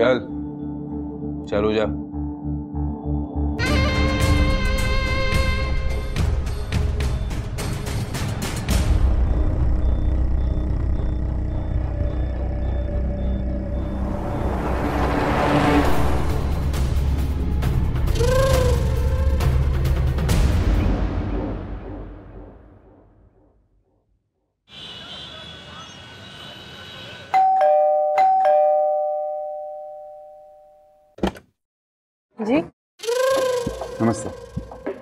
चल चलो जा। जी नमस्ते,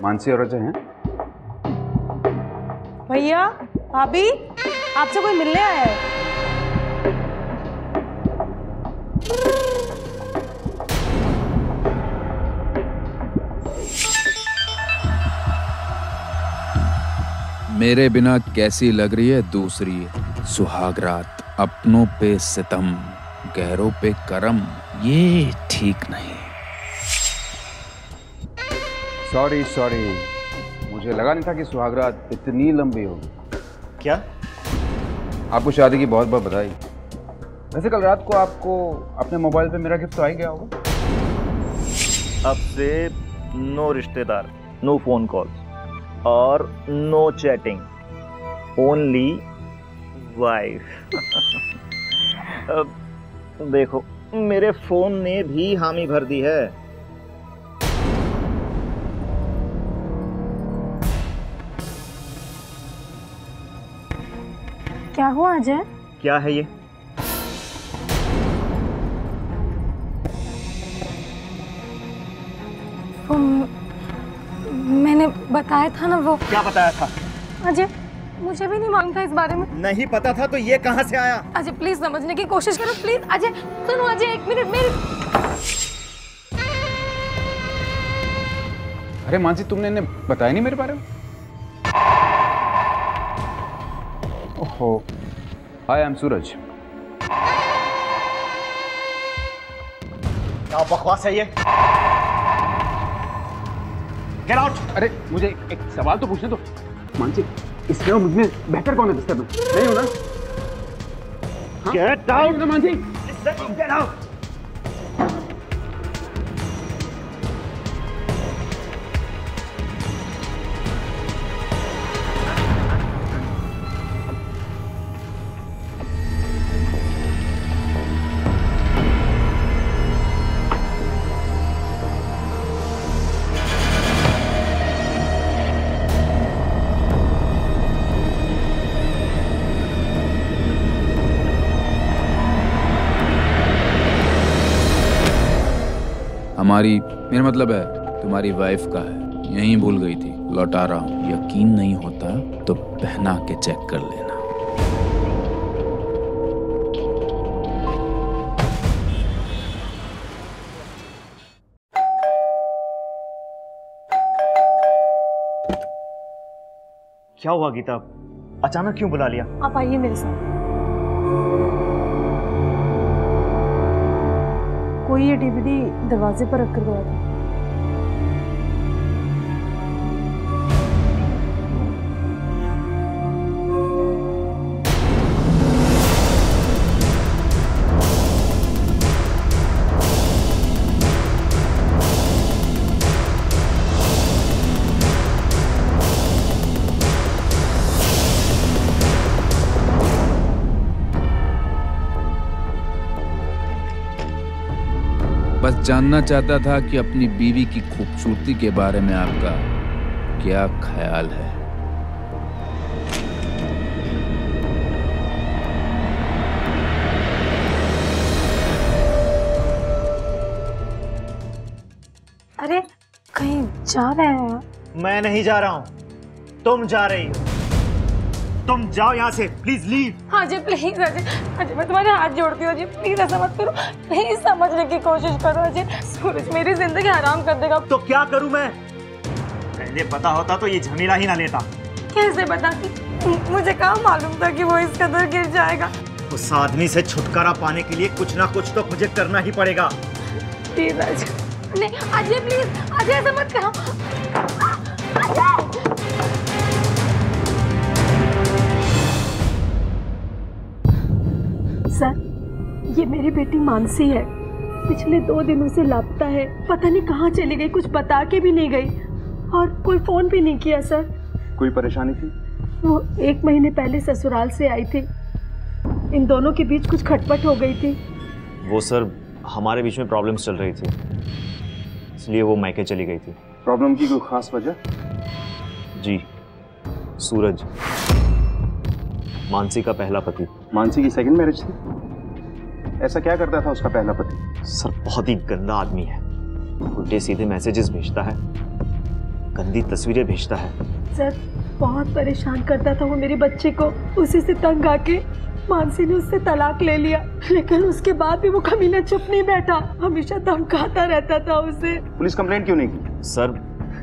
मानसी और अजय हैं? भैया भाभी, आपसे कोई मिलने आया है। मेरे बिना कैसी लग रही है दूसरी सुहाग रात, अपनों पे सितम गैरों पे करम, ये ठीक नहीं। सॉरी, मुझे लगा नहीं था कि सुहागरात इतनी लंबी होगी। क्या? आपको शादी की बहुत बहुत बधाई। वैसे कल रात को आपको अपने मोबाइल पे मेरा गिफ्ट तो आ ही गया होगा। अब से नो रिश्तेदार, नो फोन कॉल्स और नो चैटिंग, ओनली वाइफ। अब देखो, मेरे फोन ने भी हामी भर दी है। क्या हुआ अजय? क्या है ये? मैंने बताया था ना वो। क्या बताया था? अजय मुझे भी नहीं मालूम था इस बारे में। नहीं पता था तो ये कहां से आया? अजय प्लीज समझने की कोशिश करो प्लीज। अजय सुनो, अजय एक मिनट मेरी। अरे मानसी, तुमने इन्हें बताया नहीं मेरे बारे में? ओहो, हाय, आई एम सूरज। क्या बकवास है ये? Get out! अरे मुझे एक सवाल तो पूछने दो। मानसी, इसमें और मुझमें बेहतर कौन है? डिस्टर्ब नहीं हो ना? Get out! Mansi, get out! मेरा मतलब है तुम्हारी वाइफ का है, यहीं भूल गई थी, लौटा रहा हूँ। यकीन नहीं होता तो पहना के चेक कर लेना। क्या हुआ गीता? अचानक क्यों बुला लिया? आप आइए मेरे साथ। कोई ये डीवीडी दरवाजे पर रख कर गया था। बस जानना चाहता था कि अपनी बीवी की खूबसूरती के बारे में आपका क्या ख्याल है। अरे कहीं जा रहे हैं? मैं नहीं जा रहा हूं, तुम जा रही हो। तुम जाओ यहाँ से, प्लीज लीव। हाँ जी प्लीज अजय, अजय मैं तुम्हारे हाथ जोड़ती हूँ अजय, प्लीज ऐसा मत करो, प्लीज समझने की कोशिश करो अजय। सूरज मेरी जिंदगी हराम कर देगा। तो क्या करूं मैं? पहले पता होता तो ये झमेला ही ना लेता। कैसे पता? मुझे कहाँ मालूम था कि वो इस कदर गिर जाएगा। उस आदमी से छुटकारा पाने के लिए कुछ ना कुछ तो मुझे करना ही पड़ेगा। प्लीज अजय, नहीं अजय प्लीज, अजय ऐसा मत करो। अजय! सर, ये मेरी बेटी मानसी है। पिछले 2 दिनों से लापता है। पता नहीं कहाँ चली गई, कुछ बता के भी नहीं गई और कोई फोन भी नहीं किया सर। कोई परेशानी थी? वो 1 महीने पहले ससुराल से आई थी, इन दोनों के बीच कुछ खटपट हो गई थी। वो सर हमारे बीच में प्रॉब्लम्स चल रही थी, इसलिए वो मायके चली गई थी। प्रॉब्लम की कोई खास वजह? जी, सूरज, मानसी का पहला पति। मानसी की सेकंड मैरिज थी? ऐसा क्या करता था उसका पहला पति? सर बहुत ही गंदा आदमी है, उल्टे सीधे मैसेजेस भेजता है, गंदी तस्वीरें भेजता है। सर बहुत परेशान करता था वो मेरे बच्चे को। उसी से तंग आके मानसी ने उससे तलाक ले लिया, लेकिन उसके बाद भी वो कमीना चुप नहीं बैठा, हमेशा धमकाता रहता था उसे। पुलिस कंप्लेंट क्यों नहीं की? सर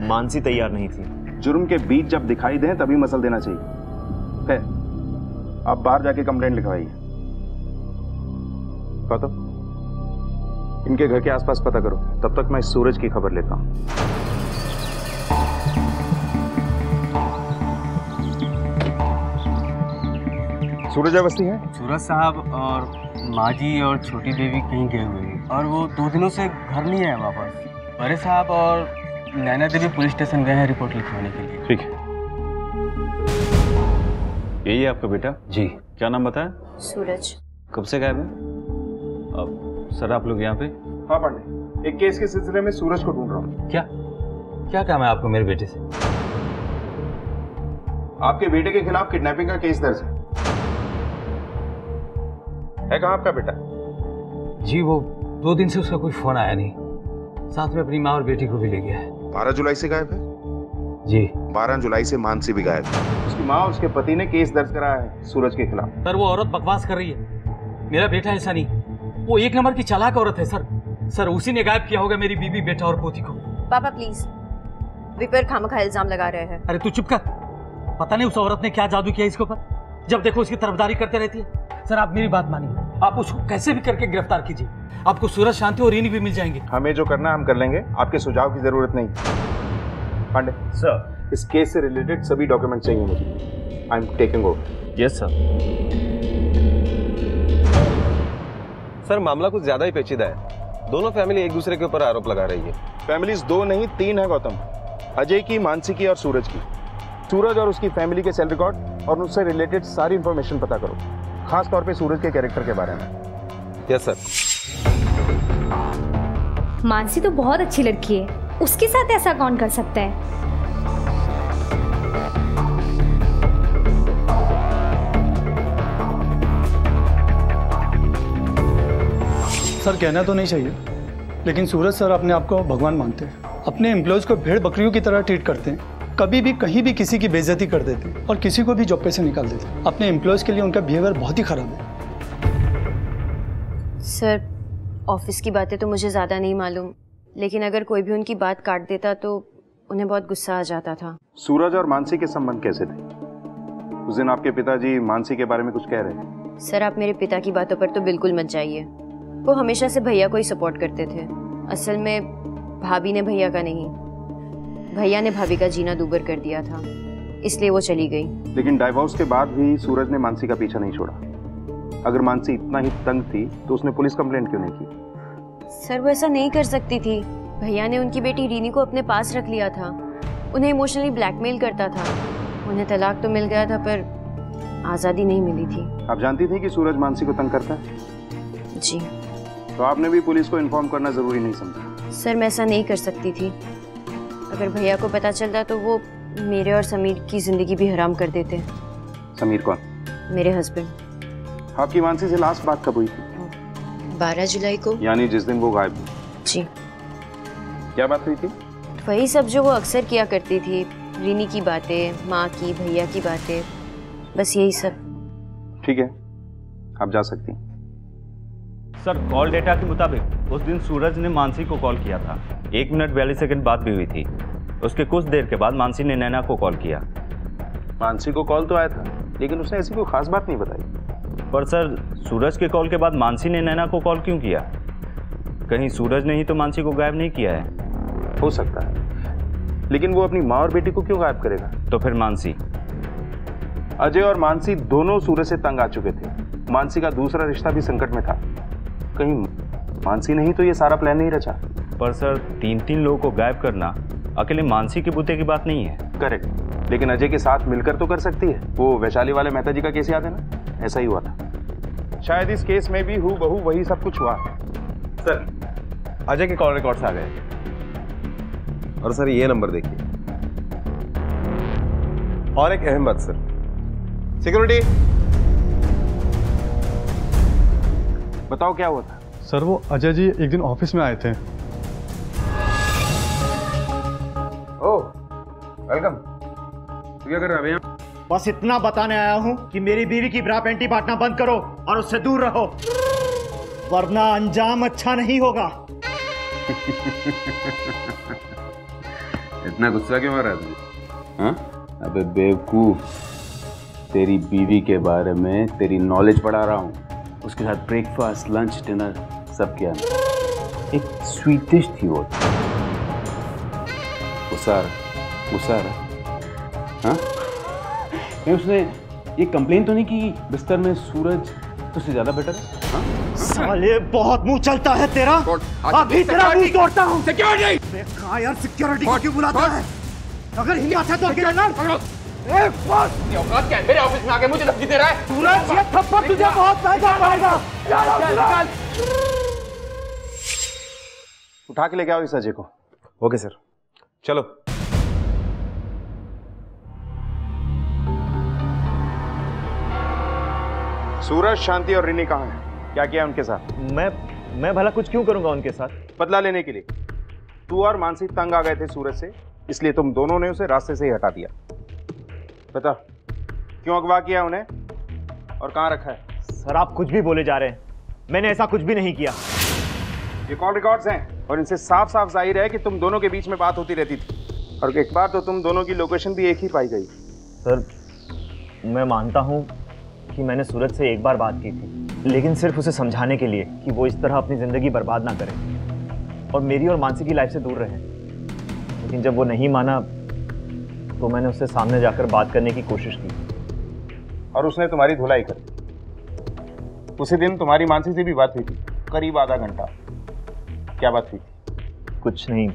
मानसी तैयार नहीं थी। जुर्म के बीच जब दिखाई दें तभी मसल देना चाहिए। है, आप बाहर जाके कंप्लेंट लिखवाइए। तो इनके घर के आसपास पता करो, तब तक मैं इस सूरज की खबर लेता हूं। सूरज अवस्थी है? सूरज साहब और माँ जी और छोटी देवी कहीं गए हुए हैं और वो 2 दिनों से घर नहीं आए वापस। बड़े साहब और नैना देवी पुलिस स्टेशन गए हैं रिपोर्ट लिखवाने के लिए। ठीक है। यही है आपका बेटा? जी। क्या नाम बताया? सूरज। कब से गायब है? अब सर आप लोग यहाँ पे? हाँ पांडे, एक केस के सिलसिले में सूरज को ढूंढ रहा हूँ। क्या काम है आपको मेरे बेटे से? आपके बेटे के खिलाफ किडनैपिंग का केस दर्ज है कहाँ आपका बेटा? जी वो 2 दिन से उसका कोई फोन आया नहीं, साथ में अपनी माँ और बेटी को भी ले गया है। 12 जुलाई से गायब है? जी। 12 जुलाई से मानसी भी गायब है। उसकी माँ और उसके पति ने केस दर्ज कराया है सूरज के खिलाफ। सर वो औरत बकवास कर रही है, मेरा बेटा ऐसा नहीं, वो 1 नंबर की चालाक औरत है सर उसी ने गायब किया होगा मेरी बीबी, बेटा और पोती को। पापा प्लीज, वी पर खामखा इल्जाम लगा रहे हैं। अरे तू चुप कर, पता नहीं उस औरत ने क्या जादू किया इसके ऊपर, जब देखो उसकी तरफदारी करते रहती है। सर आप मेरी बात मानिए, आप उसको कैसे भी करके गिरफ्तार कीजिए, आपको सूरज, शांति और रीनी भी मिल जाएंगे। हमें जो करना है हम कर लेंगे, आपके सुझाव की जरूरत नहीं। पांडे सर, इस केस से रिलेटेड सभी डॉक्यूमेंट चाहिए मुझे। I am taking over. Yes sir. Sir मामला कुछ ज्यादा ही पेचीदा है, दोनों फैमिली एक दूसरे के ऊपर आरोप लगा रही है। फैमिलीज 2 नहीं 3 है गौतम, अजय की, मानसी की और सूरज की। सूरज और उसकी फैमिली के सेल रिकॉर्ड और उससे रिलेटेड सारी इंफॉर्मेशन पता करो, खास तौर पे सूरज के कैरेक्टर के बारे में। Yes sir. मानसी तो बहुत अच्छी लड़की है, उसके साथ ऐसा कौन कर सकता है? सर कहना तो नहीं चाहिए, लेकिन सूरज सर अपने आप को भगवान मानते हैं, अपने एम्प्लॉयज को भेड़ बकरियों की तरह ट्रीट करते हैं, कभी भी कहीं भी किसी की बेइज्जती कर देते हैं और किसी को भी जॉब पे से निकाल देते हैं। अपने एम्प्लॉयज के लिए उनका बिहेवियर बहुत ही खराब है। सर ऑफिस की बातें तो मुझे ज़्यादा नहीं मालूम, लेकिन अगर कोई भी उनकी बात काट देता तो उन्हें बहुत गुस्सा आ जाता था। सूरज और मानसी के संबंध कैसे थे? उस दिन आपके पिताजी मानसी के बारे में कुछ कह रहे थे। सर आप मेरे पिता की बातों पर तो बिल्कुल मत जाइए, वो हमेशा से भैया को ही सपोर्ट करते थे। असल में भाभी ने भैया का नहीं, भैया ने भाभी का जीना दूभर कर दिया था, इसलिए वो चली गई। लेकिन डाइवोर्स के बाद भी सूरज ने मानसी का पीछा नहीं छोड़ा। अगर मानसी इतना ही तंग थी तो उसने पुलिस कंप्लेंट क्यों नहीं की? सर वो ऐसा नहीं कर सकती थी, भैया ने उनकी बेटी रीनी को अपने पास रख लिया था, उन्हें इमोशनली ब्लैकमेल करता था। उन्हें तलाक तो मिल गया था पर आज़ादी नहीं मिली थी। आप जानती थी कि सूरज मानसी को तंग करता है? जी। तो आपने भी पुलिस को इन्फॉर्म करना जरूरी नहीं समझा? सर मैं ऐसा नहीं कर सकती थी, अगर भैया को पता चलता तो वो मेरे और समीर की जिंदगी भी हराम कर देते। समीर कौन? मेरे हस्बैंड। आपकी मानसी से लास्ट बात कब हुई थी? 12 जुलाई को, यानी जिस दिन वो गायब हुई। जी। क्या बात हुई थी? वही सब जो वो अक्सर किया करती थी, रीनी की बातें, माँ की, भैया की बातें, बस यही सब। ठीक है, आप जा सकती हैं। सर कॉल डेटा के मुताबिक उस दिन सूरज ने मानसी को कॉल किया था, 1 मिनट 42 सेकंड बात भी हुई थी। उसके कुछ देर के बाद मानसी ने नैना को कॉल किया। मानसी को कॉल तो आया था, लेकिन उसने ऐसी कोई खास बात नहीं बताई। पर सर सूरज के कॉल के बाद मानसी ने नैना को कॉल क्यों किया? कहीं सूरज ने ही तो मानसी को गायब नहीं किया है? हो सकता है, लेकिन वो अपनी माँ और बेटी को क्यों गायब करेगा? तो फिर मानसी? अजय और मानसी दोनों सूरज से तंग आ चुके थे, मानसी का दूसरा रिश्ता भी संकट में था। कहीं मानसी नहीं तो ये सारा प्लान नहीं रचा। पर सर 3 लोगों को गायब करना अकेले मानसी के बूते की बात नहीं है। करेक्ट, लेकिन अजय के साथ मिलकर तो कर सकती है। वो वैशाली वाले मेहता जी का केस याद है ना, ऐसा ही हुआ था। शायद इस केस में भी हूबहू वही सब कुछ हुआ है। सर अजय के कॉल रिकॉर्ड्स आ गए और सर ये नंबर देखिए। और एक अहम बात सर, सिक्योरिटी बताओ क्या हुआ था? सर वो अजय जी एक दिन ऑफिस में आए थे। ओह वेलकम। तू क्या कर रहा है भैया? बस इतना बताने आया हूं कि मेरी बीवी की ब्रा पैंटी बांटना बंद करो और उससे दूर रहो, वरना अंजाम अच्छा नहीं होगा। इतना गुस्सा क्यों आ रहा है तुझे? हाँ? अबे बेवकूफ, तेरी बीवी के बारे में तेरी नॉलेज बढ़ा रहा हूँ। उसके साथ ब्रेकफास्ट, लंच, डिनर सब किया। एक स्वीट डिश थी वो। उसार हाँ? नहीं उसने ये कंप्लेन तो नहीं की बिस्तर में सूरज तुझसे ज्यादा बेटर है? हाँ? साले बहुत मुंह चलता है तेरा, अभी तेरा मुंह तोड़ता हूँ। सिक्योरिटी देखा यार, सिक्योरिटी क्यों बुलाता है? अगर हिम्मत है तो अकेले लड़। औकात क्या है? मेरे ऑफिस में आके मुझे धमकी दे रहा है। सूरज ये थप्पड़ तुझे बहुत महंगा पड़ेगा। निकाल। उठा के लेके आओ इस अजय को। ओके सर, चलो। सूरज, शांति और रिनी कहाँ हैं? क्या किया उनके साथ? मैं भला कुछ क्यों करूंगा उनके साथ? बदला लेने के लिए। तू और मानसी तंग आ गए थे सूरज से, इसलिए तुम दोनों ने उसे रास्ते से ही हटा दिया। बता क्यों अगवा किया उन्हें और कहाँ रखा है? सर आप कुछ भी बोले जा रहे हैं, मैंने ऐसा कुछ भी नहीं किया। ये कॉल रिकॉर्ड्स हैं और इनसे साफ साफ जाहिर है कि तुम दोनों के बीच में बात होती रहती थी और एक बार तो तुम दोनों की लोकेशन भी एक ही पाई गई। सर मैं मानता हूँ कि मैंने सूरज से एक बार बात की थी, लेकिन सिर्फ उसे समझाने के लिए कि वो इस तरह अपनी ज़िंदगी बर्बाद ना करे और मेरी और मानसी की लाइफ से दूर रहे। लेकिन जब वो नहीं माना तो मैंने उससे सामने जाकर बात करने की कोशिश की और उसने तुम्हारी धुलाई कर दी। उसी दिन तुम्हारी मानसी से भी बात हुई थी, करीब आधा घंटा। क्या बात हुई थी? कुछ नहीं,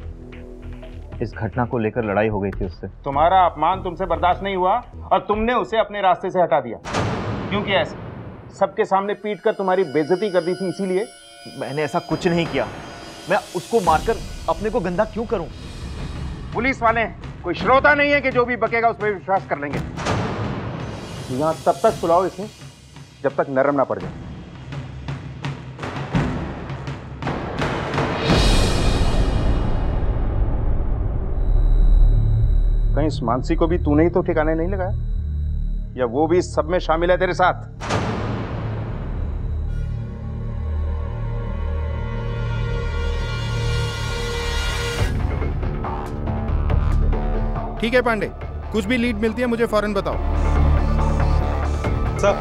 इस घटना को लेकर लड़ाई हो गई थी उससे। तुम्हारा अपमान तुमसे बर्दाश्त नहीं हुआ और तुमने उसे अपने रास्ते से हटा दिया। क्यों किया ऐसे? सबके सामने पीट कर तुम्हारी बेइज्जती कर दी थी इसीलिए? मैंने ऐसा कुछ नहीं किया। मैं उसको मारकर अपने को गंदा क्यों करूं? पुलिस वाले कोई श्रोता नहीं है कि जो भी बकेगा उस पर विश्वास कर लेंगे। यहाँ तब तक सुलाओ इसे जब तक नरम ना पड़ जाए। कहीं इस मानसी को भी तूने ही तो ठिकाने नहीं लगाया, या वो भी इस सब में शामिल है तेरे साथ? ठीक है पांडे, कुछ भी लीड मिलती है मुझे फौरन बताओ। सर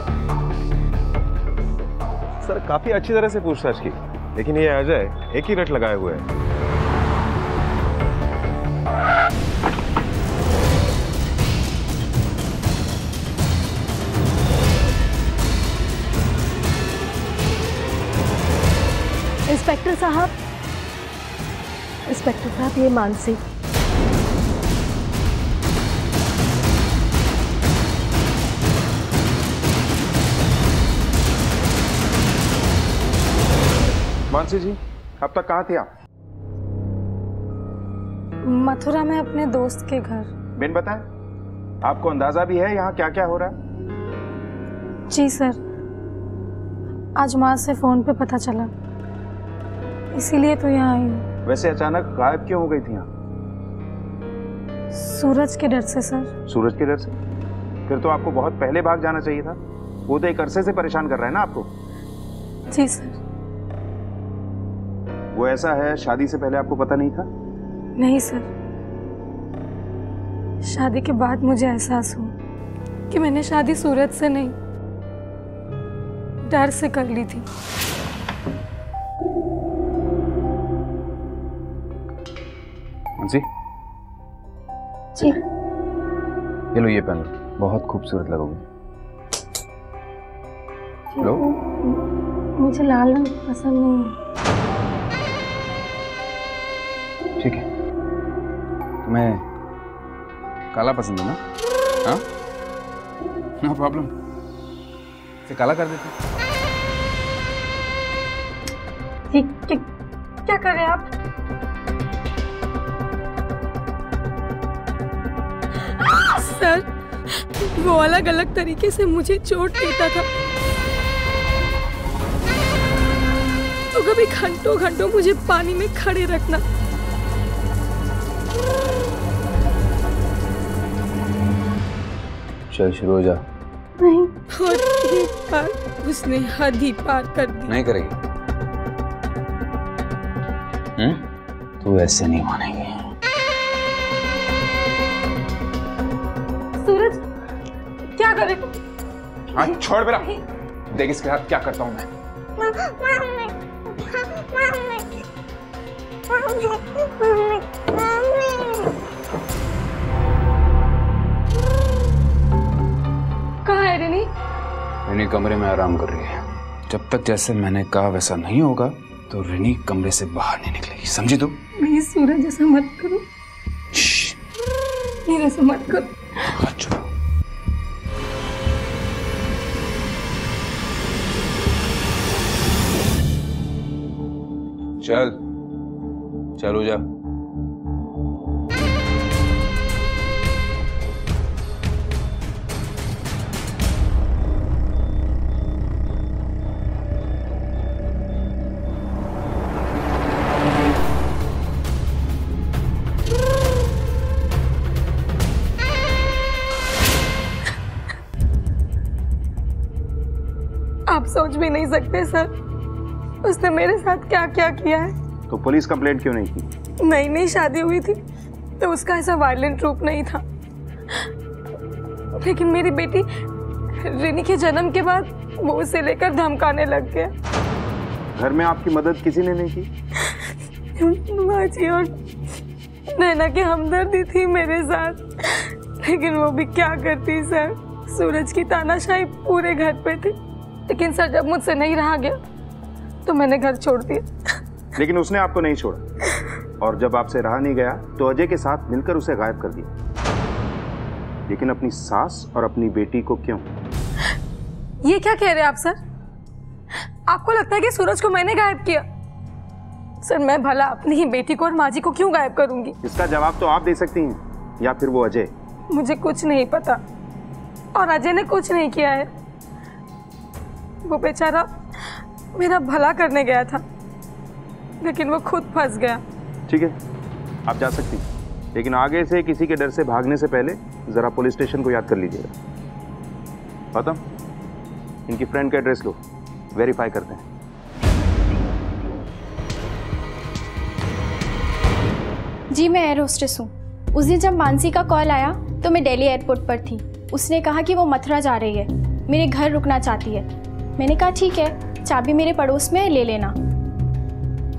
काफी अच्छी तरह से पूछताछ की, लेकिन ये अजय एक ही रट लगाए हुए है। इंस्पेक्टर साहब ये मानसी। मानसी जी, अब तक कहाँ थे आप? मथुरा में अपने दोस्त के घर। बिन बताए आपको अंदाजा भी है यहाँ क्या क्या हो रहा है? जी सर, आज माँ से फोन पे पता चला, इसीलिए तो यहाँ आई हूँ। वैसे अचानक गायब क्यों हो गई थी यहाँ? सूरज के डर से सर। सूरज के डर से? फिर तो आपको बहुत पहले भाग जाना चाहिए था। वो तो एक अरसे से परेशान कर रहा है ना आपको। जी सर। वो ऐसा है, शादी से पहले आपको पता नहीं था? नहीं सर, शादी के बाद मुझे एहसास हुआ कि मैंने शादी सूरज से नहीं, डर से कर ली थी। जी जी, ये लो, ये पहन लो, बहुत खूबसूरत लगोगे। लो। मुझे लाल रंग पसंद नहीं है। ठीक है, तुम्हें काला पसंद है ना? हाँ, नो प्रॉब्लम, इसे काला कर देते। क्या कर रहे हैं आप? सर, वो अलग अलग तरीके से मुझे चोट देता था, तो कभी घंटों घंटों मुझे पानी में खड़े रखना। चल शुरू हो जा। नहीं, और एक बार उसने हद ही पार कर दी। नहीं करेगी? तू ऐसे नहीं मानेगी। सूरज, क्या करे? हाँ छोड़ मेरा, देख इसके साथ क्या करता हूँ मैं। कहाँ है रिनी? रिनी कमरे में आराम कर रही है। जब तक जैसे मैंने कहा वैसा नहीं होगा तो रिनी कमरे से बाहर नहीं निकलेगी, समझी तू? प्लीज सूरज, ऐसा मत करो, प्लीज ऐसा मत करो। चल चलो जा। आप सोच भी नहीं सकते सर, उसने मेरे साथ क्या क्या किया है। तो पुलिस कंप्लेंट क्यों नहीं की? नई नई शादी हुई थी तो उसका ऐसा वायलेंट रूप नहीं था, लेकिन मेरी बेटी रिनी के जन्म के बाद वो उसे लेकर धमकाने लग गया। घर में आपकी मदद किसी ने नहीं की? माँ जी और नैना की हमदर्दी थी मेरे साथ, लेकिन वो भी क्या करती सर। सूरज की तानाशाही पूरे घर पे थी, लेकिन सर जब मुझसे नहीं रहा गया तो मैंने घर छोड़ दिया। लेकिन उसने आपको नहीं छोड़ा, और जब आपसे रहा नहीं गया तो अजय के साथ मिलकर उसे गायब कर दिया। लेकिन अपनी सास और अपनी बेटी को क्यों? ये क्या कह रहे हैं आप सर? आपको लगता है कि सूरज को मैंने गायब किया? सर मैं भला अपनी ही बेटी को और माँ जी को क्यों गायब करूंगी? इसका जवाब तो आप दे सकती हैं, या फिर वो अजय। मुझे कुछ नहीं पता, और अजय ने कुछ नहीं किया है। वो बेचारा मेरा भला करने गया था, लेकिन वो खुद फंस गया। ठीक है, आप जा सकती हैं, लेकिन आगे से किसी के डर से भागने से पहले जरा पुलिस स्टेशन को याद कर लीजिएगा। गौतम, इनकी फ्रेंड का एड्रेस लो, वेरीफाई करते हैं। जी मैं एयर होस्टेस हूँ। उस दिन जब मानसी का कॉल आया तो मैं दिल्ली एयरपोर्ट पर थी। उसने कहा कि वो मथुरा जा रही है, मेरे घर रुकना चाहती है। मैंने कहा ठीक है, चाबी मेरे पड़ोस में है, ले लेना।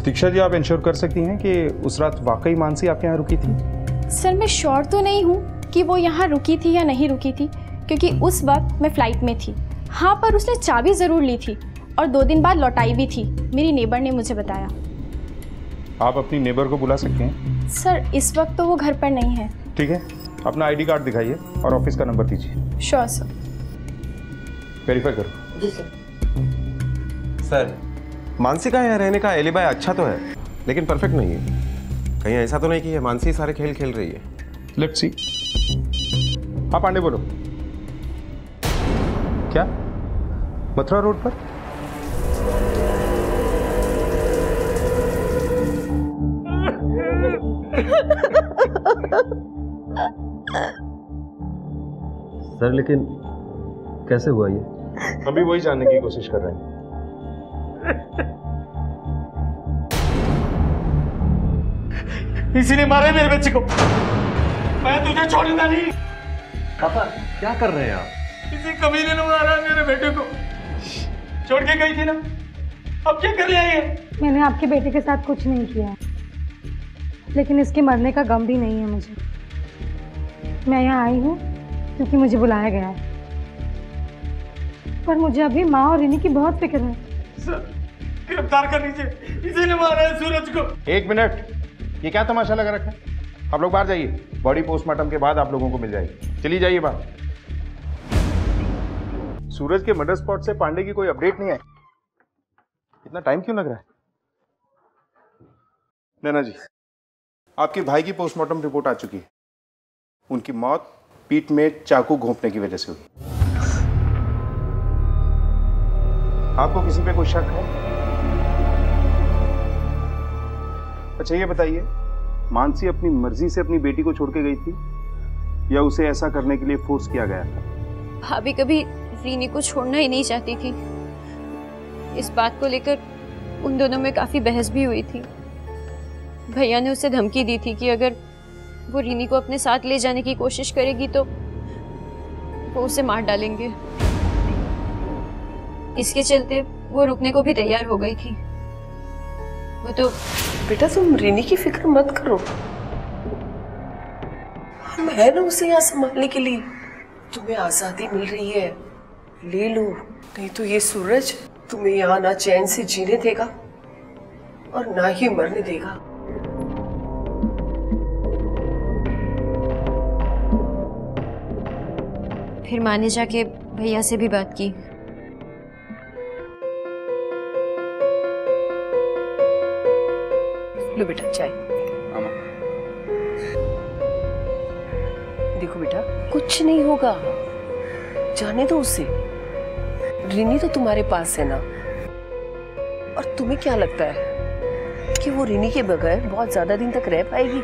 दीक्षा जी, आप इंश्योर कर सकती हैं कि उस रात वाकई मानसी आपके यहाँ रुकी थी? सर मैं श्योर तो नहीं हूँ कि वो यहाँ रुकी थी या नहीं रुकी थी, क्योंकि उस वक्त मैं फ़्लाइट में थी। हाँ, पर उसने चाबी ज़रूर ली थी और 2 दिन बाद लौटाई भी थी, मेरी नेबर ने मुझे बताया। आप अपनी नेबर को बुला सकते हैं? सर इस वक्त तो वो घर पर नहीं है। ठीक है, अपना आईडी कार्ड दिखाइए और ऑफिस का नंबर दीजिए। Sure sir. वेरीफाई करो। जी सर। सर, मानसी का यहाँ रहने का एलिबाई अच्छा तो है, लेकिन परफेक्ट नहीं है। कहीं ऐसा तो नहीं कि ये मानसी सारे खेल खेल रही है? Let's see. हाँ पांडे बोलो। क्या मथुरा रोड पर? सर लेकिन कैसे हुआ ये? अभी वही जानने की कोशिश कर रहे हैं। इसीलिए मारे मेरे बच्चे को। मैं तुझे छोड़ूंगा नहीं। पापा क्या कर रहे हैं आप? किसी कमीने ने मारा मेरे बेटे को। छोड़ के गई थी ना, अब क्या कर रही है? मैंने आपके बेटे के साथ कुछ नहीं किया, लेकिन इसके मरने का गम भी नहीं है मुझे। मैं यहाँ आई हूँ क्योंकि मुझे बुलाया गया है, पर मुझे अभी माँ और रिनी की बहुत फिक्र है। सर, गिरफ्तार कर लीजिए, इसी ने मारा है सूरज को। 1 मिनट, ये क्या तमाशा लगा रखा है? आप लोग बाहर जाइए, बॉडी पोस्टमार्टम के बाद आप लोगों को मिल जाएगी। चलिए जाइए बाहर। सूरज के मर्डर स्पॉट से पांडे की कोई अपडेट नहीं आई। इतना टाइम क्यों लग रहा है? नैना जी, आपके भाई की पोस्टमार्टम रिपोर्ट आ चुकी है। उनकी मौत पीठ में चाकू घोंपने की वजह से हुई। आपको किसी पे कोई शक है? अच्छा ये बताइए, मानसी अपनी मर्जी से अपनी बेटी को छोड़ के गई थी या उसे ऐसा करने के लिए फोर्स किया गया था? भाभी कभी रीनी को छोड़ना ही नहीं चाहती थी। इस बात को लेकर उन दोनों में काफी बहस भी हुई थी। भैया ने उसे धमकी दी थी कि अगर वो रीनी को अपने साथ ले जाने की कोशिश करेगी तो वो उसे मार डालेंगे। इसके चलते वो रुकने को भी तैयार हो गई थी। वो तो बेटा तुम रीनी की फिक्र मत करो, हम है ना उसे यहाँ संभालने के लिए। तुम्हें आजादी मिल रही है, ले लो, नहीं तो ये सूरज तुम्हें यहाँ ना चैन से जीने देगा और ना ही मरने देगा। फिर माँ ने जाके भैया से भी बात की। लो बेटा चाय। देखो बेटा कुछ नहीं होगा, जाने दो उसे। रीनी तो तुम्हारे पास है ना, और तुम्हें क्या लगता है कि वो रीनी के बगैर बहुत ज्यादा दिन तक रह पाएगी?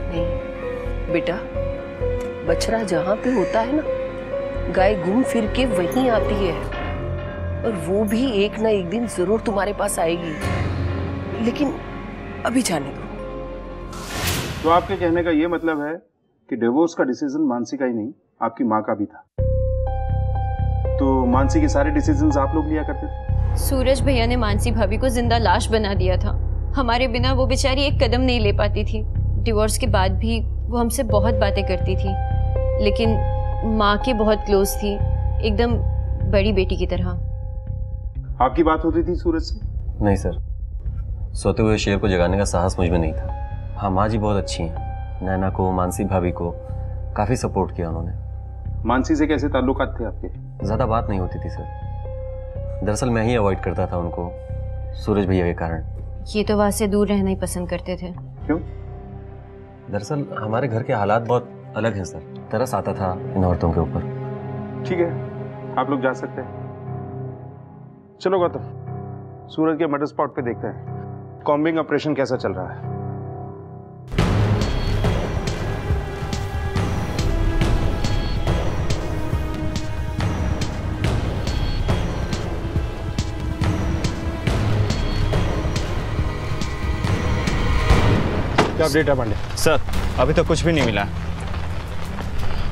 नहीं बेटा, बछड़ा जहां पे होता है ना, गाय घूम फिर के वहीं आती है, और वो भी एक ना एक दिन जरूर तुम्हारे पास आएगी। लेकिन अभी जाने दो। तो आपके कहने का ये मतलब है कि डिवोर्स का डिसीजन मानसी का ही नहीं, आपकी माँ का भी था। तो मानसी के सारे डिसीजंस आप लोग लिया करते थे? सूरज भैया ने मानसी भाभी को जिंदा लाश बना दिया था। हमारे बिना वो बेचारी एक कदम नहीं ले पाती थी। डिवोर्स के बाद भी वो हमसे बहुत बातें करती थी, लेकिन माँ के बहुत क्लोज थी, एकदम बड़ी बेटी की तरह। आपकी बात होती थी सूरज से? नहीं सर, सोते हुए शेर को जगाने का साहस मुझ में नहीं था। हाँ, माँ जी बहुत अच्छी हैं। नैना को, मानसी भाभी को काफ़ी सपोर्ट किया उन्होंने। मानसी से कैसे ताल्लुकात थे आपके? ज़्यादा बात नहीं होती थी सर। दरअसल मैं ही अवॉइड करता था उनको, सूरज भैया के कारण। ये तो वहाँ से दूर रहना ही पसंद करते थे। क्यों? दरअसल हमारे घर के हालात बहुत अलग हैं सर। तरस आता था इन औरतों के ऊपर। ठीक है, आप लोग जा सकते हैं। चलो गौतम, सूरज के मर्डर स्पॉट पे देखते हैं कॉम्बिंग ऑपरेशन कैसा चल रहा है। क्या अपडेट है पांडे? सर अभी तक कुछ भी नहीं मिला।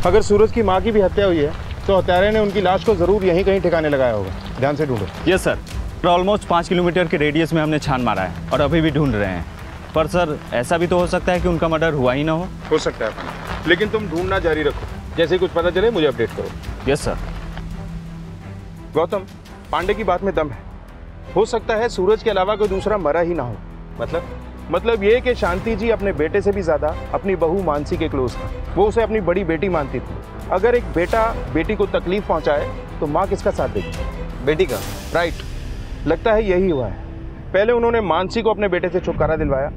अगर सूरज की माँ की भी हत्या हुई है तो हत्यारे ने उनकी लाश को जरूर यहीं कहीं ठिकाने लगाया होगा। ध्यान से ढूंढो। यस सर, ऑलमोस्ट 5 किलोमीटर के रेडियस में हमने छान मारा है और अभी भी ढूंढ रहे हैं। पर सर ऐसा भी तो हो सकता है कि उनका मर्डर हुआ ही ना हो सकता है, लेकिन तुम ढूंढना जारी रखो। जैसे ही कुछ पता चले मुझे अपडेट करो। Yes sir. गौतम, पांडे की बात में दम है। हो सकता है सूरज के अलावा कोई दूसरा मरा ही ना हो। मतलब ये कि शांति जी अपने बेटे से भी ज्यादा अपनी बहू मानसी के क्लोज थी। वो उसे अपनी बड़ी बेटी मानती थी। अगर एक बेटा बेटी को तकलीफ पहुंचाए तो माँ किसका साथ देगी? बेटी का। राइट, लगता है यही हुआ है। पहले उन्होंने मानसी को अपने बेटे से छुटकारा दिलवाया,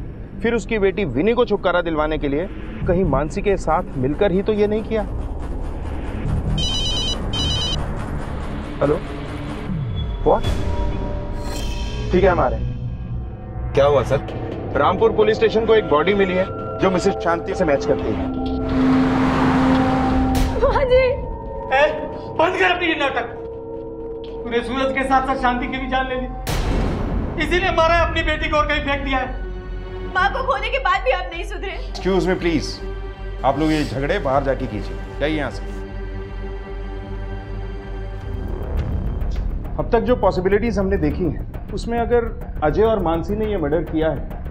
फिर उसकी बेटी विनी को छुटकारा दिलवाने के लिए कहीं मानसी के साथ मिलकर ही तो ये नहीं किया। Hello, what? ठीक है, हमारे क्या हुआ सर? रामपुर पुलिस स्टेशन को एक बॉडी मिली है जो मिसेस शांति से मैच करती है। बंद कर अपनी नाटक। तूने सूरज के साथ साथ शांति की भी जान ले ली, इसीलिए मारा है अपनी बेटी को और कहीं फेंक दिया है। माँ को खोने के बाद भी आप नहीं सुधरे। एक्सक्यूज मी प्लीज, आप लोग ये झगड़े बाहर जाके कीजिए। जाइए यहाँ से। अब तक जो पॉसिबिलिटीज हमने देखी हैं उसमें अगर अजय और मानसी ने ये मर्डर किया है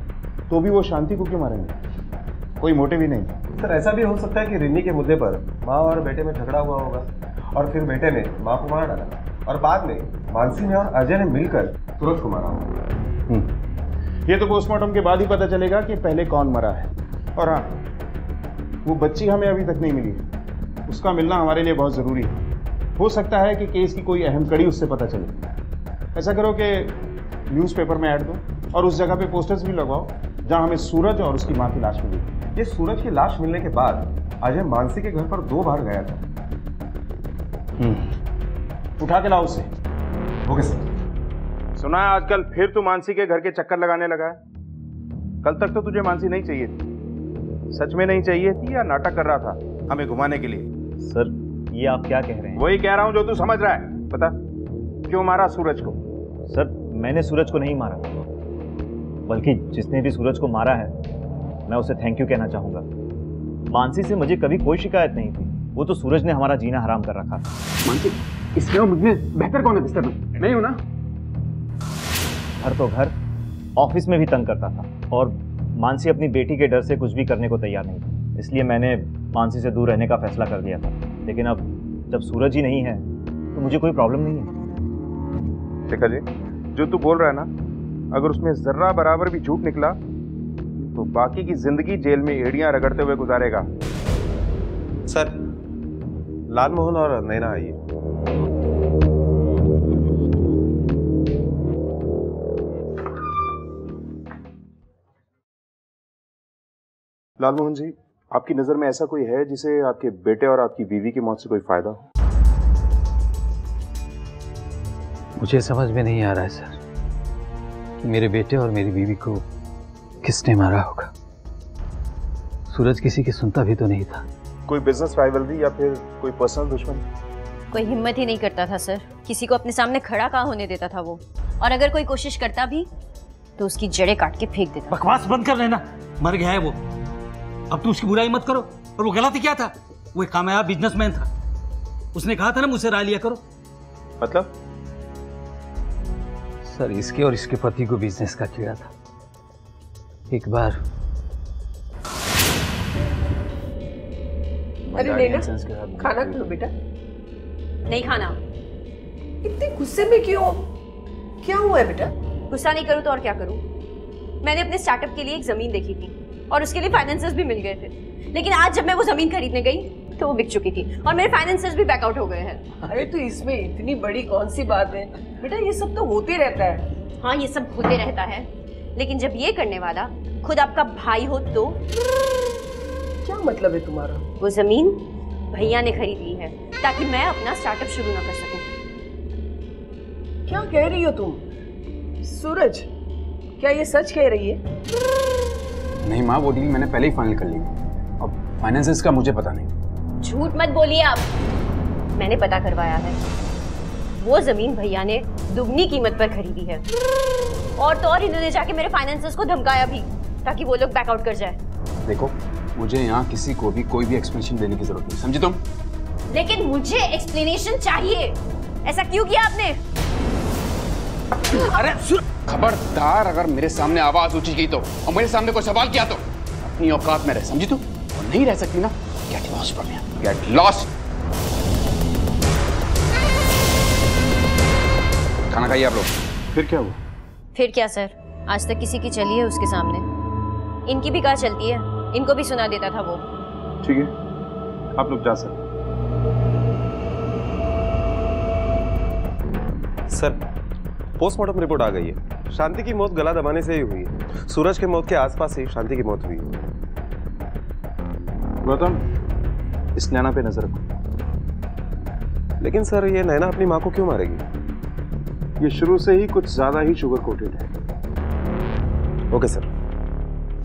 तो भी वो शांति को क्यों मारेंगे? कोई मोटिव ही नहीं। सर ऐसा भी हो सकता है कि रिनी के मुद्दे पर माँ और बेटे में झगड़ा हुआ होगा और फिर बेटे ने माँ को मार डाला और बाद में मानसी ने और अजय ने मिलकर सूरज को मारा होगा। ये तो पोस्टमार्टम के बाद ही पता चलेगा कि पहले कौन मरा है। और हाँ, वो बच्ची हमें अभी तक नहीं मिली है, उसका मिलना हमारे लिए बहुत ज़रूरी है। हो सकता है कि केस की कोई अहम कड़ी उससे पता चले। ऐसा करो कि न्यूज़पेपर में ऐड दो और उस जगह पे पोस्टर्स भी लगवाओ जहाँ हमें सूरज और उसकी माँ की लाश मिली। ये सूरज की लाश मिलने के बाद अजय मानसी के घर पर 2 बार गया था। उठा के लाओ उसे। Okay sir. सुना है आजकल फिर तू मानसी के घर के चक्कर लगाने लगा है। कल तक तो तुझे मानसी नहीं चाहिए थी। सच में नहीं चाहिए थी या नाटक कर रहा था हमें घुमाने के लिए? सर ये आप क्या कह रहे हैं? वही कह रहा हूं जो तू समझ रहा है। बता, क्यों मारा सूरज को? सर मैंने सूरज को नहीं मारा, बल्कि जिसने भी सूरज को मारा है मैं उसे थैंक यू कहना चाहूंगा। मानसी से मुझे कभी कोई शिकायत नहीं थी, वो तो सूरज ने हमारा जीना हराम कर रखा। मानसी, इसके और मुझमें बेहतर कौन है बिस्तर में? मैं हूं ना। घर तो घर, ऑफिस में भी तंग करता था और मानसी अपनी बेटी के डर से कुछ भी करने को तैयार नहीं थी। इसलिए मैंने मानसी से दूर रहने का फैसला कर दिया था। लेकिन अब जब सूरज ही नहीं है तो मुझे कोई प्रॉब्लम नहीं है। देखा जी, जो तू बोल रहा है ना, अगर उसमें जर्रा बराबर भी झूठ निकला तो बाकी की जिंदगी जेल में एड़ियां रगड़ते हुए गुजारेगा। सर, लालमोहन और नैना आइए। लालमोहन जी, आपकी नजर में ऐसा कोई है जिसे आपके बेटे और आपकी बीवी की मौत से कोई फायदा हो? मुझे समझ में नहीं आ रहा है सर कि मेरे बेटे और मेरी बीवी को किसने मारा होगा। सूरज किसी की सुनता भी तो नहीं था। कोई बिजनेस राइवलरी या फिर कोई पर्सनल दुश्मन? कोई हिम्मत ही नहीं करता था सर, किसी को अपने सामने खड़ा कहाँ होने देता था वो। और अगर कोई कोशिश करता भी तो उसकी जड़ें काट के फेंक देता। बकवास बंद कर लेना, मर गया है वो। अब तू उसकी बुराई मत करो। और वो गलत क्या था? वो एक कामयाब बिजनेसमैन था। उसने कहा था ना मुझसे राय लिया करो। मतलब? सर, इसके और इसके पति को बिजनेस का कीड़ा था। एक बार अरे नैना, खाना खा लो बेटा। नहीं खाना। इतने गुस्से में क्यों? क्या हुआ है बेटा? गुस्सा नहीं करूँ तो और क्या करूँ? मैंने अपने स्टार्टअप के लिए एक जमीन देखी थी और उसके लिए फाइनेंसर्स भी मिल गए थे। लेकिन आज जब मैं वो जमीन खरीदने गई तो वो बिक चुकी थी और मेरे फाइनेंसर्स भी बैकआउट हो गए हैं। अरे तो इसमें इतनी बड़ी कौन सी बात है बेटा? ये सब तो होते रहता है। हाँ, ये सब होते रहता है, लेकिन जब ये करने वाला खुद आपका भाई हो तो? क्या मतलब है तुम्हारा? वो जमीन भैया ने खरीद ली है ताकि मैं अपना स्टार्टअप शुरू ना कर सकूं। क्या कह रही हो तुम? सूरज, क्या ये सच कह रही है? नहीं माँ, वो डील मैंने पहले ही फाइनल कर ली। अब फाइनेंसेस का मुझे पता नहीं। झूठ मत बोलिए आप, मैंने पता करवाया है। वो जमीन भैया ने दुगनी कीमत पर खरीदी है और तो और इन्होंने जाके मेरे फाइनेंसर्स को धमकाया भी ताकि वो लोग बैकआउट कर जाए। देखो, मुझे यहाँ किसी को भी कोई भी एक्सप्लेनेशन देने की जरूरत नहीं, समझी तुम? लेकिन मुझे एक्सप्लेनेशन चाहिए। ऐसा क्यों किया आपने? अरे खबरदार, अगर मेरे सामने आवाज ऊंची की तो और मेरे सामने कोई सवाल किया तो अपनी औकात में रह, समझी तू? और नहीं रह सकती ना, get lost from here, get lost. खाना खाइए आप लोग। फिर क्या हुआ? फिर क्या सर, आज तक किसी की चली है उसके सामने। इनकी भी कहाँ चलती है, इनको भी सुना देता था वो। ठीक है, आप लोग जा सकते। सर, पोस्टमार्टम रिपोर्ट आ गई है। शांति की मौत गला दबाने से ही हुई है। सूरज के मौत के आसपास ही शांति की मौत हुई है। गौतम, इस नैना पे नजर रखो। लेकिन सर, ये नैना अपनी माँ को क्यों मारेगी? ये शुरू से ही कुछ ज्यादा ही शुगर कोटेड है। Okay sir.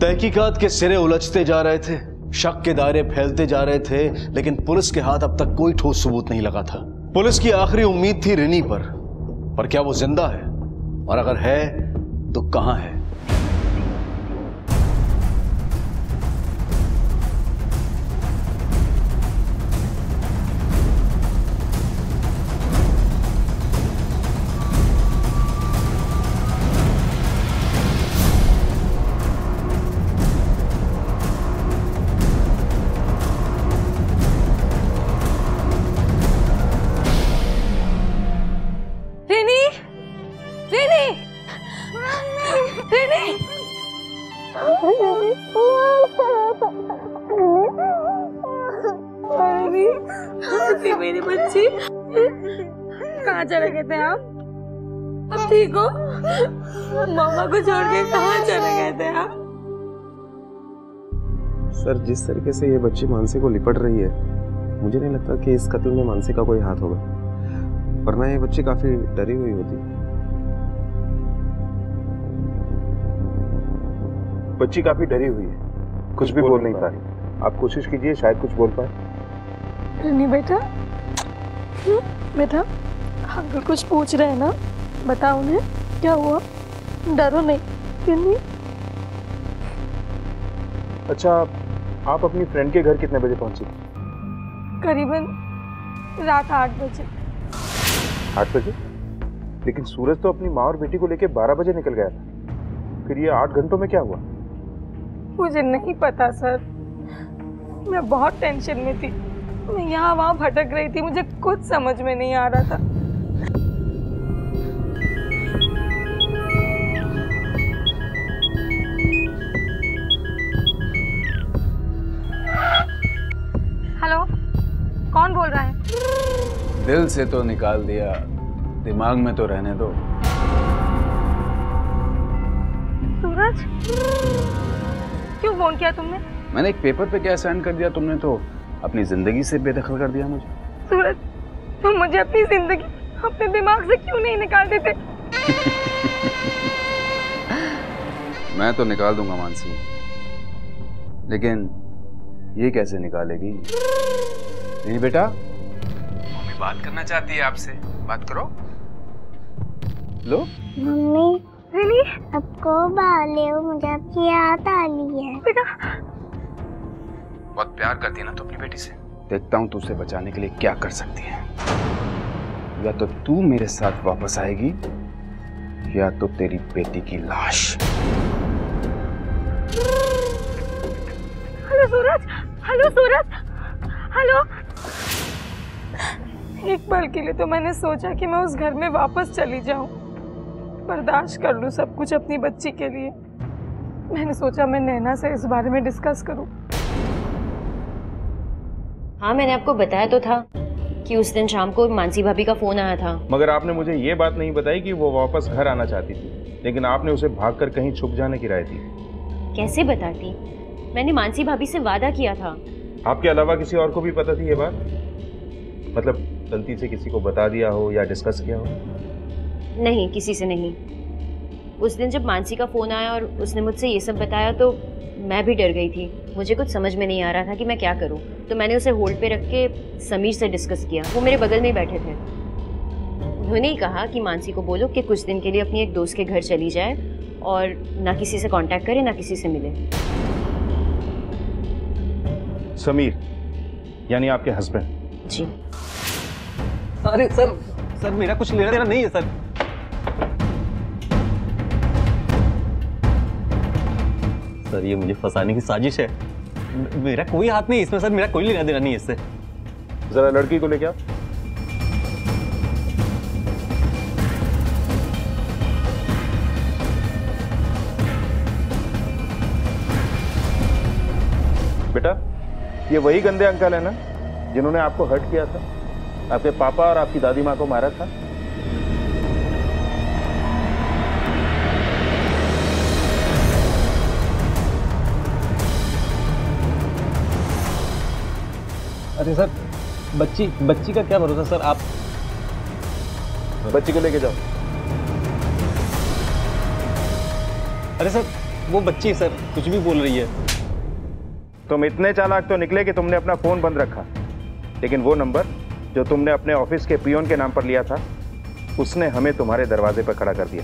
तहकीकात के सिरे उलझते जा रहे थे, शक के दायरे फैलते जा रहे थे, लेकिन पुलिस के हाथ अब तक कोई ठोस सबूत नहीं लगा था। पुलिस की आखिरी उम्मीद थी रिनी पर क्या वो जिंदा है? और अगर है तो कहां है? रिनी, रिनी, थी मेरी बच्ची। कहाँ चले गए थे आप? अब ठीक हो? मामा को छोड़ के कहाँ चले गए थे आप? सर, जिस तरीके से ये बच्ची मानसी को लिपट रही है, मुझे नहीं लगता कि इस कत्ल में मानसी का कोई हाथ होगा, वरना ये बच्ची काफी डरी हुई होती। बच्ची काफी डरी हुई है, कुछ भी बोल नहीं पा रही। आप कोशिश कीजिए, शायद कुछ बोल पाए। रिनी बेटा, बेटा अंकल कुछ पूछ रहे हैं ना, बताओ उन्हें क्या हुआ, डरो नहीं। रिनी, अच्छा, आप अपनी फ्रेंड के घर कितने बजे पहुंची? करीबन रात 8 बजे। 8 बजे? लेकिन सूरज तो अपनी माँ और बेटी को लेके 12 बजे निकल गया था। फिर ये 8 घंटों में क्या हुआ? मुझे नहीं पता सर, मैं बहुत टेंशन में थी। मैं यहाँ वहाँ भटक रही थी, मुझे कुछ समझ में नहीं आ रहा था। हेलो, कौन बोल रहा है? दिल से तो निकाल दिया, दिमाग में तो रहने दो। सूरज, क्यों फोन किया तुमने? मैंने एक पेपर पे क्या साइन कर दिया, तुमने तो अपनी जिंदगी से बेदखल कर दिया मुझे। सूरज, तुम मुझे अपनी जिंदगी अपने दिमाग से क्यों नहीं निकाल देते? मैं तो निकाल दूंगा मानसी, लेकिन ये कैसे निकालेगी? नहीं बेटा, मम्मी बात करना चाहती है आपसे, बात करो। लो मम्मी, रिनी, आपको बाले हो, मुझे आपकी याद आ रही है। बेटा, बहुत प्यार करती है ना तू अपनी बेटी से। देखता हूँ तू उसे बचाने के लिए क्या कर सकती है। या तो तू मेरे साथ वापस आएगी, या तो तेरी बेटी की लाश। हेलो सूरज, हेलो सूरज, हेलो। एक पल के लिए तो मैंने सोचा कि मैं उस घर में वापस चली जाऊं, बर्दाश्त कर लूं सब कुछ अपनी बच्ची के लिए। मैंने सोचा मैं नैना से इस बारे में डिस्कस करूं। हाँ, मैंने आपको बताया तो था कि उस दिन शाम को मानसी भाभी का फोन आया था। मगर आपने मुझे ये बात नहीं बताई कि वो वापस घर आना चाहती थी, लेकिन आपने उसे भागकर कहीं छुप जाने की राय दी। कैसे बताती? मैंने मानसी भाभी से वादा किया था। आपके अलावा किसी और को भी पता थी ये बात? मतलब गलती से किसी को बता दिया हो या डिस्कस किया हो? नहीं, किसी से नहीं। उस दिन जब मानसी का फोन आया और उसने मुझसे ये सब बताया तो मैं भी डर गई थी। मुझे कुछ समझ में नहीं आ रहा था कि मैं क्या करूं। तो मैंने उसे होल्ड पे रख के समीर से डिस्कस किया। वो मेरे बगल में ही बैठे थे। उन्होंने ही कहा कि मानसी को बोलो कि कुछ दिन के लिए अपनी एक दोस्त के घर चली जाए और ना किसी से कांटेक्ट करे, ना किसी से मिले। समीर, यानी आपके हस्बैंड? जी। अरे सर मेरा कुछ लेना देना नहीं है सर। सर ये मुझे फंसाने की साजिश है। मेरा कोई हाथ नहीं इसमें सर, मेरा कोई लेना देना नहीं है इससे। जरा लड़की को लेके आओ। बेटा, ये वही गंदे अंकल है ना जिन्होंने आपको हर्ट किया था, आपके पापा और आपकी दादी माँ को मारा था? अरे सर, बच्ची का क्या भरोसा सर। आप बच्ची को लेके जाओ। अरे सर, वो बच्ची सर कुछ भी बोल रही है। तुम इतने चालाक तो निकले कि तुमने अपना फोन बंद रखा, लेकिन वो नंबर जो तुमने अपने ऑफिस के पियोन के नाम पर लिया था, उसने हमें तुम्हारे दरवाजे पर खड़ा कर दिया।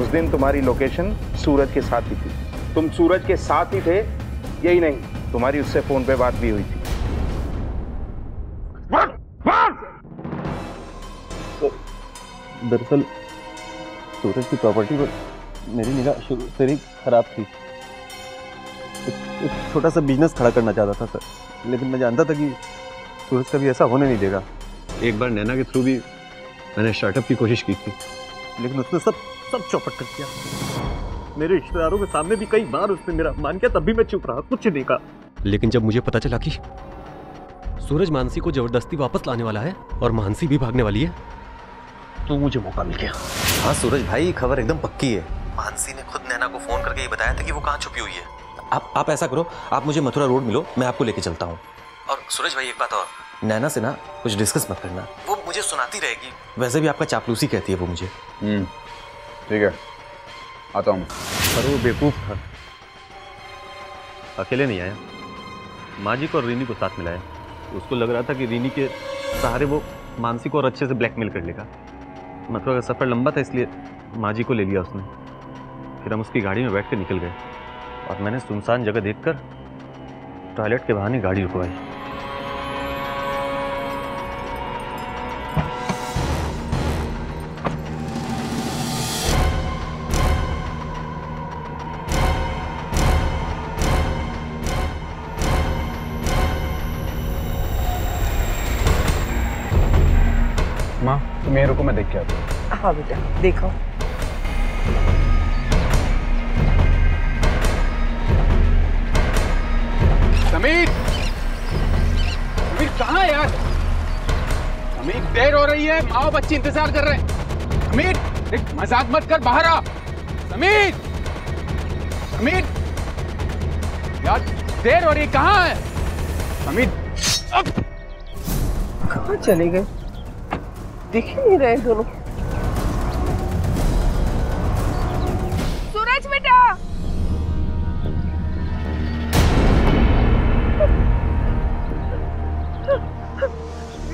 उस दिन तुम्हारी लोकेशन सूरज के साथ ही थी। तुम सूरज के साथ ही थे, यही नहीं, तुम्हारी उससे फोन पे बात भी हुई थी। दरअसल सूरज की प्रॉपर्टी पर मेरी निगाह शुरू से ही खराब थी। एक छोटा सा बिजनेस खड़ा करना चाहता था सर, लेकिन मैं जानता था कि सूरज कभी ऐसा होने नहीं देगा। एक बार नैना के थ्रू भी मैंने स्टार्टअप की कोशिश की थी, लेकिन उसने सब चौपट कर दिया। मेरे रिश्तेदारों के सामने भी कई बार उसने मेरा अपमान किया, तब भी मैं चुप रहा, कुछ नहीं कहा। लेकिन जब मुझे पता चला कि सूरज मानसी को जबरदस्ती वापस लाने वाला है और मानसी भी भागने वाली है, तो मुझे मौका मिल गया। हाँ सूरज भाई, खबर एकदम पक्की है। मानसी ने खुद नैना को फोन करके ये बताया था कि वो कहाँ छुपी हुई है। आप ऐसा करो, आप मुझे मथुरा रोड मिलो, मैं आपको लेके चलता हूँ। और सूरज भाई एक बात और, नैना से ना कुछ डिस्कस मत करना, वो मुझे सुनाती रहेगी। वैसे भी आपका चापलूसी कहती है वो मुझे। ठीक है, आता हूँ। पर वो बेवकूफ था, अकेले नहीं आया, माँ जी को और रीनी को साथ मिलाया। उसको लग रहा था कि रीनी के सहारे वो मानसी को और अच्छे से ब्लैकमेल कर लेगा। मथुरा का सफ़र लंबा था, इसलिए माँ जी को ले लिया उसने। फिर हम उसकी गाड़ी में बैठ कर निकल गए और मैंने सुनसान जगह देखकर टॉयलेट के बहाने गाड़ी रुकवाई। माँ मेरे रुको, मैं देख के आता हूँ। हाँ बेटा देखो। समीर, समीर कहाँ है यार? समीर देर हो रही है, माँ और बच्चे इंतजार कर रहे हैं। समीर देख, मजाक मत कर, बाहर आ। समीर, समीर यार देर हो रही है, कहाँ है समीर? अब कहाँ चले गए? दिख ही नहीं रहे दोनों। सूरज बेटा,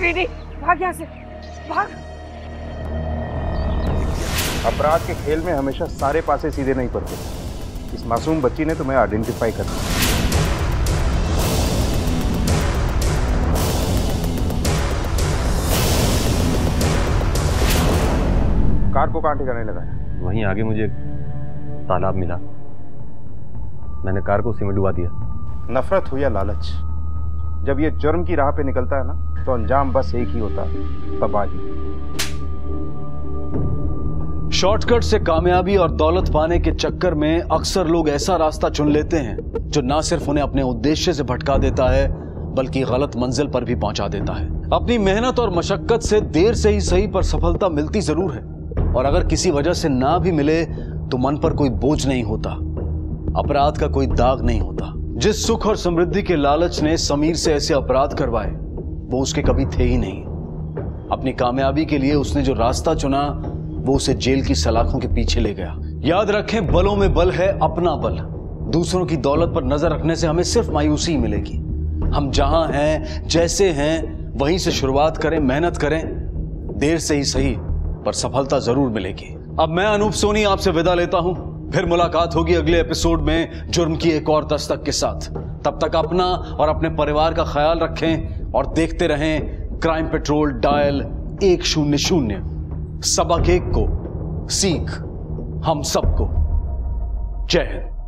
रीनी भाग यहाँ से, भाग। अपराध के खेल में हमेशा सारे पासे सीधे नहीं पड़ते। इस मासूम बच्ची ने तुम्हें आइडेंटिफाई कर लिया। कार को कहाँ ठिकाने लगाया? वहीं आगे मुझे तालाब मिला, मैंने कार को उसी में डुबा दिया। नफरत हो या लालच, जब ये जुर्म की राह पे निकलता है ना, तो अंजाम बस एक ही होता है, तबाही। शॉर्टकट से कामयाबी और दौलत पाने के चक्कर में अक्सर लोग ऐसा रास्ता चुन लेते हैं जो ना सिर्फ उन्हें अपने उद्देश्य से भटका देता है, बल्कि गलत मंजिल पर भी पहुंचा देता है। अपनी मेहनत और मशक्कत से देर से ही सही पर सफलता मिलती जरूर है, और अगर किसी वजह से ना भी मिले तो मन पर कोई बोझ नहीं होता, अपराध का कोई दाग नहीं होता। जिस सुख और समृद्धि के लालच ने समीर से ऐसे अपराध करवाए वो उसके कभी थे ही नहीं। अपनी कामयाबी के लिए उसने जो रास्ता चुना वो उसे जेल की सलाखों के पीछे ले गया। याद रखें, बलों में बल है अपना बल। दूसरों की दौलत पर नजर रखने से हमें सिर्फ मायूसी मिलेगी। हम जहां हैं, जैसे हैं, वहीं से शुरुआत करें, मेहनत करें, देर से ही सही पर सफलता जरूर मिलेगी। अब मैं अनूप सोनी आपसे विदा लेता हूं, फिर मुलाकात होगी अगले एपिसोड में जुर्म की एक और दस्तक के साथ। तब तक अपना और अपने परिवार का ख्याल रखें और देखते रहें क्राइम पेट्रोल डायल 100। सबक एक को सीख हम सबको। जय हिंद।